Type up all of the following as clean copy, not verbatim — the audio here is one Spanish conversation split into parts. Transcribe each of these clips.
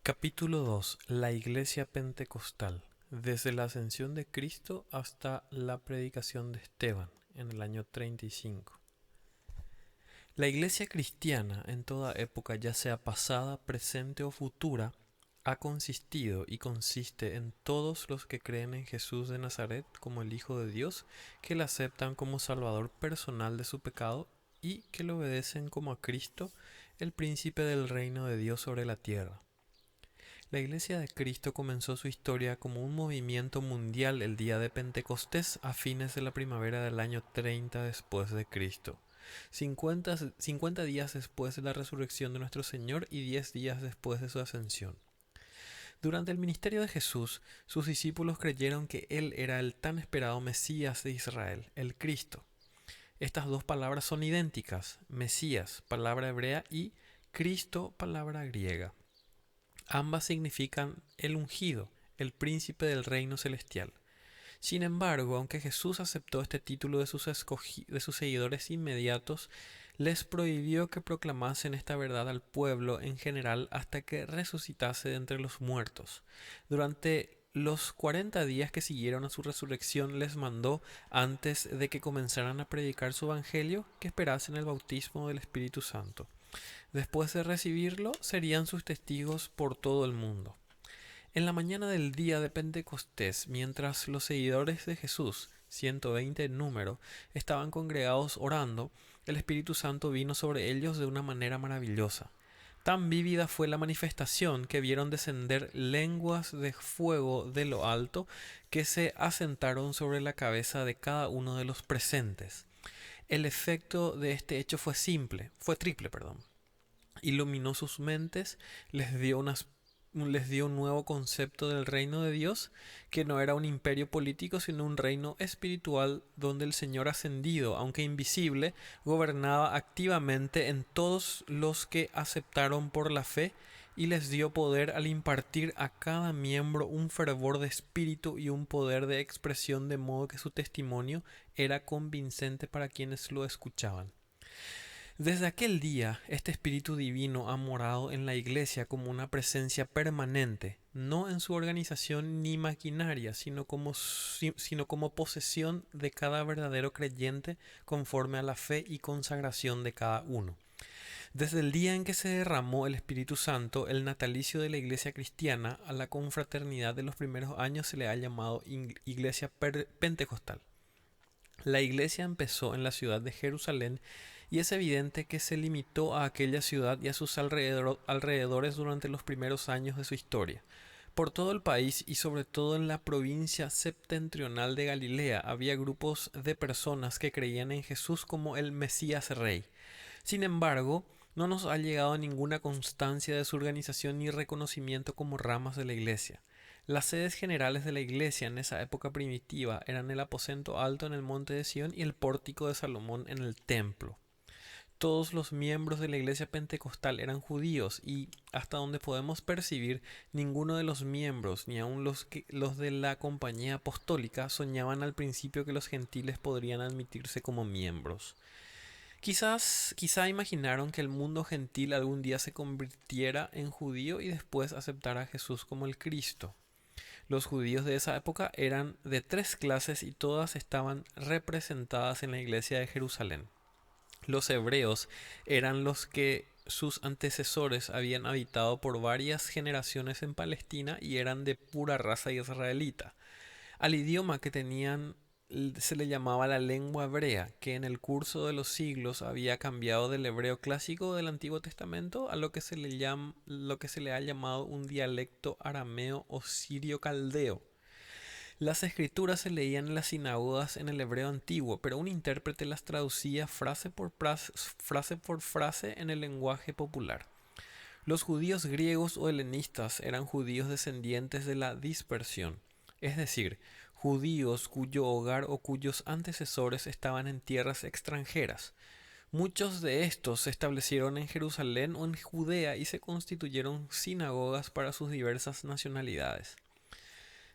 Capítulo 2. La Iglesia Pentecostal. Desde la ascensión de Cristo hasta la predicación de Esteban, en el año 35. La Iglesia cristiana, en toda época, ya sea pasada, presente o futura, ha consistido y consiste en todos los que creen en Jesús de Nazaret como el Hijo de Dios, que le aceptan como Salvador personal de su pecado y que le obedecen como a Cristo, el príncipe del reino de Dios sobre la tierra. La Iglesia de Cristo comenzó su historia como un movimiento mundial el día de Pentecostés a fines de la primavera del año 30 después de Cristo, 50 días después de la resurrección de nuestro Señor y 10 días después de su ascensión. Durante el ministerio de Jesús, sus discípulos creyeron que Él era el tan esperado Mesías de Israel, el Cristo. Estas dos palabras son idénticas: Mesías, palabra hebrea, y Cristo, palabra griega. Ambas significan el ungido, el príncipe del reino celestial. Sin embargo, aunque Jesús aceptó este título de sus seguidores inmediatos, les prohibió que proclamasen esta verdad al pueblo en general hasta que resucitase de entre los muertos. Durante los 40 días que siguieron a su resurrección les mandó, antes de que comenzaran a predicar su evangelio, que esperasen el bautismo del Espíritu Santo. Después de recibirlo, serían sus testigos por todo el mundo. En la mañana del día de Pentecostés, mientras los seguidores de Jesús, 120 en número, estaban congregados orando, el Espíritu Santo vino sobre ellos de una manera maravillosa. Tan vívida fue la manifestación que vieron descender lenguas de fuego de lo alto que se asentaron sobre la cabeza de cada uno de los presentes. El efecto de este hecho fue triple. Iluminó sus mentes, les dio un nuevo concepto del reino de Dios, que no era un imperio político, sino un reino espiritual donde el Señor ascendido, aunque invisible, gobernaba activamente en todos los que aceptaron por la fe, y les dio poder al impartir a cada miembro un fervor de espíritu y un poder de expresión, de modo que su testimonio era convincente para quienes lo escuchaban. Desde aquel día, este Espíritu Divino ha morado en la Iglesia como una presencia permanente, no en su organización ni maquinaria, sino como posesión de cada verdadero creyente conforme a la fe y consagración de cada uno. Desde el día en que se derramó el Espíritu Santo, el natalicio de la Iglesia cristiana, a la confraternidad de los primeros años se le ha llamado Iglesia Pentecostal. La Iglesia empezó en la ciudad de Jerusalén y es evidente que se limitó a aquella ciudad y a sus alrededores durante los primeros años de su historia. Por todo el país y sobre todo en la provincia septentrional de Galilea había grupos de personas que creían en Jesús como el Mesías Rey. Sin embargo, no nos ha llegado ninguna constancia de su organización ni reconocimiento como ramas de la Iglesia. Las sedes generales de la Iglesia en esa época primitiva eran el aposento alto en el monte de Sión y el pórtico de Salomón en el templo. Todos los miembros de la Iglesia Pentecostal eran judíos y, hasta donde podemos percibir, ninguno de los miembros, ni aun los de la compañía apostólica, soñaban al principio que los gentiles podrían admitirse como miembros. Quizá imaginaron que el mundo gentil algún día se convirtiera en judío y después aceptara a Jesús como el Cristo. Los judíos de esa época eran de tres clases y todas estaban representadas en la iglesia de Jerusalén. Los hebreos eran los que sus antecesores habían habitado por varias generaciones en Palestina y eran de pura raza israelita. Al idioma que tenían se le llamaba la lengua hebrea, que en el curso de los siglos había cambiado del hebreo clásico del Antiguo Testamento a lo que se le ha llamado un dialecto arameo o sirio caldeo. Las escrituras se leían en las sinagogas en el hebreo antiguo, pero un intérprete las traducía frase por frase en el lenguaje popular. Los judíos griegos o helenistas eran judíos descendientes de la dispersión, es decir, judíos cuyo hogar o cuyos antecesores estaban en tierras extranjeras. Muchos de estos se establecieron en Jerusalén o en Judea y se constituyeron sinagogas para sus diversas nacionalidades.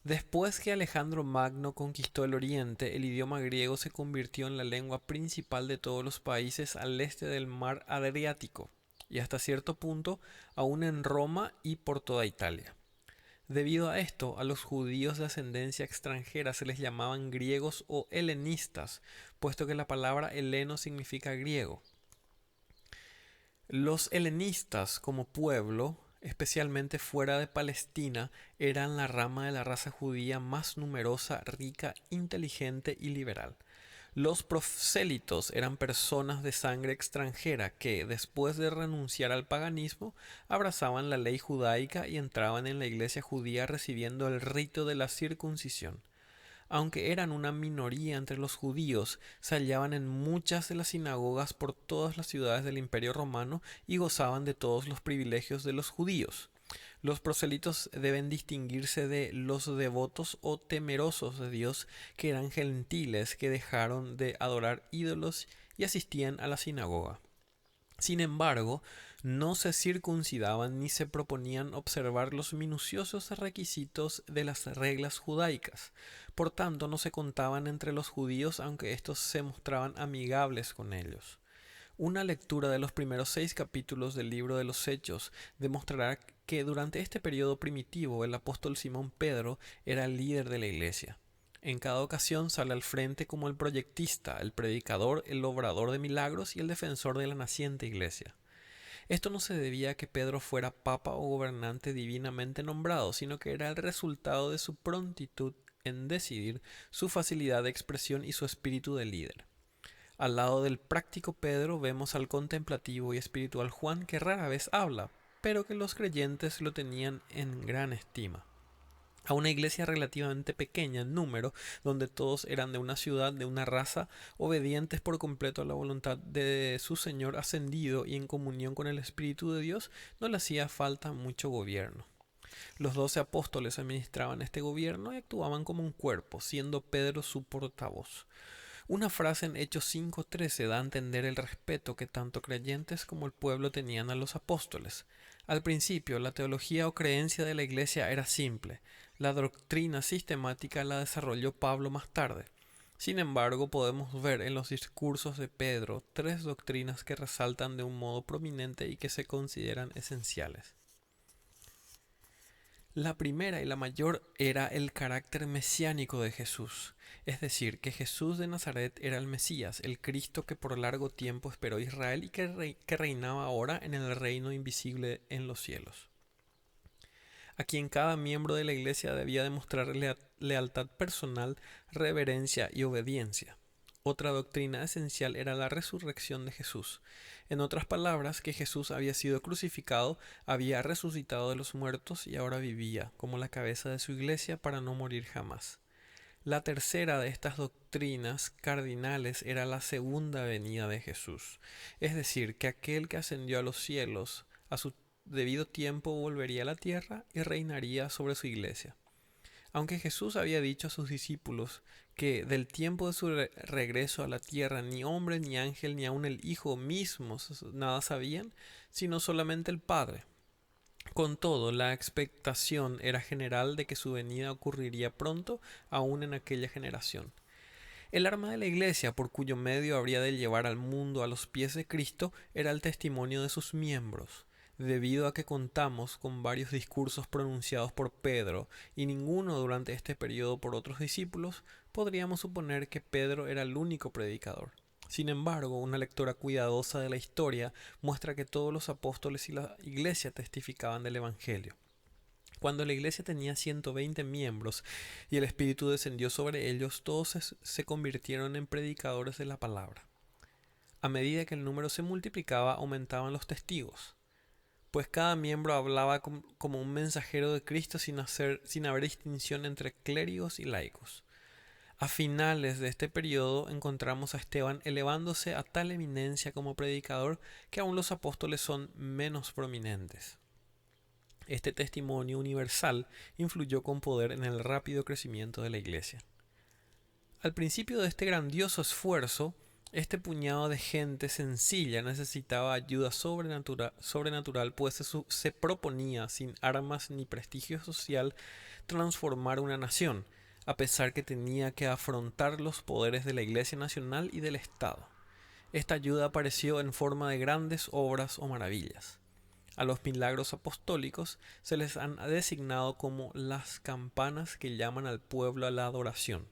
Después que Alejandro Magno conquistó el Oriente, el idioma griego se convirtió en la lengua principal de todos los países al este del mar Adriático. y hasta cierto punto aún en Roma y por toda Italia. Debido a esto, a los judíos de ascendencia extranjera se les llamaban griegos o helenistas, puesto que la palabra heleno significa griego. Los helenistas como pueblo, especialmente fuera de Palestina, eran la rama de la raza judía más numerosa, rica, inteligente y liberal. Los prosélitos eran personas de sangre extranjera que, después de renunciar al paganismo, abrazaban la ley judaica y entraban en la iglesia judía recibiendo el rito de la circuncisión. Aunque eran una minoría entre los judíos, se hallaban en muchas de las sinagogas por todas las ciudades del Imperio Romano y gozaban de todos los privilegios de los judíos. Los proselitos deben distinguirse de los devotos o temerosos de Dios, que eran gentiles que dejaron de adorar ídolos y asistían a la sinagoga. Sin embargo, no se circuncidaban ni se proponían observar los minuciosos requisitos de las reglas judaicas. Por tanto, no se contaban entre los judíos, aunque éstos se mostraban amigables con ellos. Una lectura de los primeros 6 capítulos del libro de los Hechos demostrará que durante este periodo primitivo el apóstol Simón Pedro era el líder de la iglesia. En cada ocasión sale al frente como el proyectista, el predicador, el obrador de milagros y el defensor de la naciente iglesia. Esto no se debía a que Pedro fuera papa o gobernante divinamente nombrado, sino que era el resultado de su prontitud en decidir, su facilidad de expresión y su espíritu de líder. Al lado del práctico Pedro vemos al contemplativo y espiritual Juan, que rara vez habla, pero que los creyentes lo tenían en gran estima. A una iglesia relativamente pequeña en número, donde todos eran de una ciudad, de una raza, obedientes por completo a la voluntad de su Señor ascendido y en comunión con el Espíritu de Dios, no le hacía falta mucho gobierno. Los 12 apóstoles administraban este gobierno y actuaban como un cuerpo, siendo Pedro su portavoz. Una frase en Hechos 5:13 da a entender el respeto que tanto creyentes como el pueblo tenían a los apóstoles. Al principio, la teología o creencia de la iglesia era simple. La doctrina sistemática la desarrolló Pablo más tarde. Sin embargo, podemos ver en los discursos de Pedro 3 doctrinas que resaltan de un modo prominente y que se consideran esenciales. La primera y la mayor era el carácter mesiánico de Jesús, es decir, que Jesús de Nazaret era el Mesías, el Cristo que por largo tiempo esperó Israel y que reinaba ahora en el reino invisible en los cielos, a quien cada miembro de la iglesia debía demostrar lealtad personal, reverencia y obediencia. Otra doctrina esencial era la resurrección de Jesús. En otras palabras, que Jesús había sido crucificado, había resucitado de los muertos y ahora vivía como la cabeza de su iglesia para no morir jamás. La tercera de estas doctrinas cardinales era la segunda venida de Jesús, es decir, que aquel que ascendió a los cielos a su debido tiempo volvería a la tierra y reinaría sobre su iglesia. Aunque Jesús había dicho a sus discípulos que del tiempo de su regreso a la tierra ni hombre, ni ángel, ni aun el Hijo mismo nada sabían, sino solamente el Padre. Con todo, la expectación era general de que su venida ocurriría pronto, aún en aquella generación. El arma de la iglesia, por cuyo medio habría de llevar al mundo a los pies de Cristo, era el testimonio de sus miembros. Debido a que contamos con varios discursos pronunciados por Pedro y ninguno durante este periodo por otros discípulos, podríamos suponer que Pedro era el único predicador. Sin embargo, una lectura cuidadosa de la historia muestra que todos los apóstoles y la iglesia testificaban del Evangelio. Cuando la iglesia tenía 120 miembros y el Espíritu descendió sobre ellos, todos se convirtieron en predicadores de la palabra. A medida que el número se multiplicaba, aumentaban los testigos, pues cada miembro hablaba como un mensajero de Cristo sin haber distinción entre clérigos y laicos. A finales de este periodo encontramos a Esteban elevándose a tal eminencia como predicador que aún los apóstoles son menos prominentes. Este testimonio universal influyó con poder en el rápido crecimiento de la iglesia. Al principio de este grandioso esfuerzo, este puñado de gente sencilla necesitaba ayuda sobrenatural, pues se proponía, sin armas ni prestigio social, transformar una nación, a pesar que tenía que afrontar los poderes de la Iglesia Nacional y del Estado. Esta ayuda apareció en forma de grandes obras o maravillas. A los milagros apostólicos se les han designado como las campanas que llaman al pueblo a la adoración.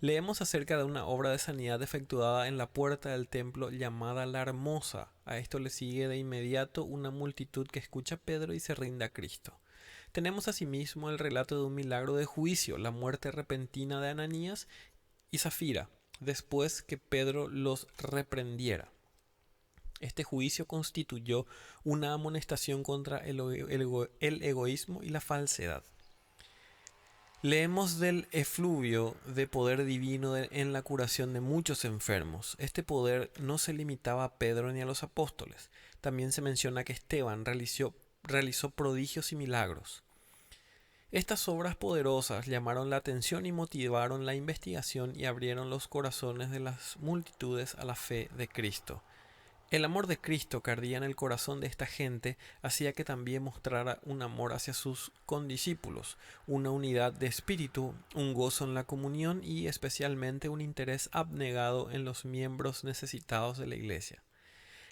Leemos acerca de una obra de sanidad efectuada en la puerta del templo llamada la Hermosa. A esto le sigue de inmediato una multitud que escucha a Pedro y se rinde a Cristo. Tenemos asimismo el relato de un milagro de juicio, la muerte repentina de Ananías y Zafira, después que Pedro los reprendiera. Este juicio constituyó una amonestación contra el egoísmo y la falsedad. Leemos del efluvio de poder divino en la curación de muchos enfermos. Este poder no se limitaba a Pedro ni a los apóstoles. También se menciona que Esteban realizó prodigios y milagros. Estas obras poderosas llamaron la atención y motivaron la investigación y abrieron los corazones de las multitudes a la fe de Cristo. El amor de Cristo que ardía en el corazón de esta gente hacía que también mostrara un amor hacia sus condiscípulos, una unidad de espíritu, un gozo en la comunión y especialmente un interés abnegado en los miembros necesitados de la Iglesia.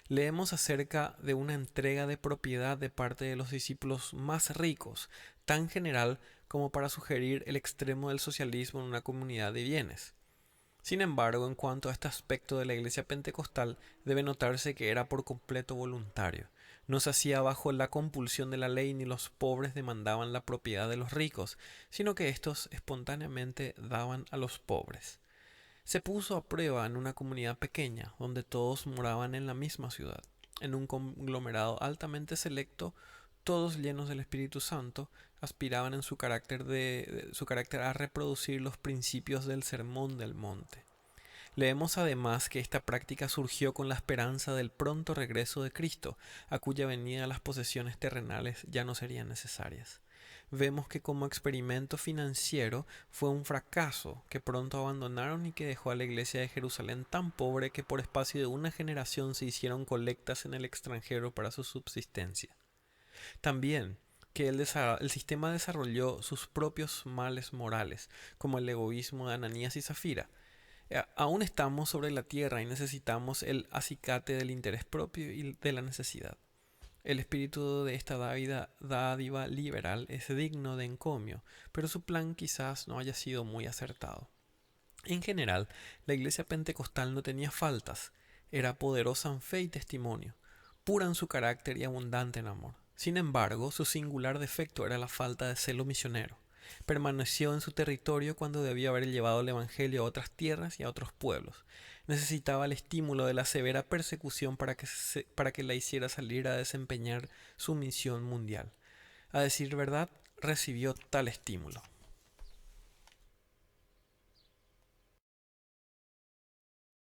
Leemos acerca de una entrega de propiedad de parte de los discípulos más ricos, tan general como para sugerir el extremo del socialismo en una comunidad de bienes. Sin embargo, en cuanto a este aspecto de la iglesia pentecostal, debe notarse que era por completo voluntario. No se hacía bajo la compulsión de la ley ni los pobres demandaban la propiedad de los ricos, sino que éstos espontáneamente daban a los pobres. Se puso a prueba en una comunidad pequeña, donde todos moraban en la misma ciudad. En un conglomerado altamente selecto, todos llenos del Espíritu Santo, aspiraban en su carácter a reproducir los principios del Sermón del Monte. Leemos además que esta práctica surgió con la esperanza del pronto regreso de Cristo, a cuya venida las posesiones terrenales ya no serían necesarias. Vemos que como experimento financiero fue un fracaso que pronto abandonaron y que dejó a la iglesia de Jerusalén tan pobre que por espacio de una generación se hicieron colectas en el extranjero para su subsistencia. También que el sistema desarrolló sus propios males morales, como el egoísmo de Ananías y Zafira. Aún estamos sobre la tierra y necesitamos el acicate del interés propio y de la necesidad. El espíritu de esta dádiva liberal es digno de encomio, pero su plan quizás no haya sido muy acertado. En general, la iglesia pentecostal no tenía faltas, era poderosa en fe y testimonio, pura en su carácter y abundante en amor. Sin embargo, su singular defecto era la falta de celo misionero. Permaneció en su territorio cuando debía haber llevado el Evangelio a otras tierras y a otros pueblos. Necesitaba el estímulo de la severa persecución para que la hiciera salir a desempeñar su misión mundial. A decir verdad, recibió tal estímulo.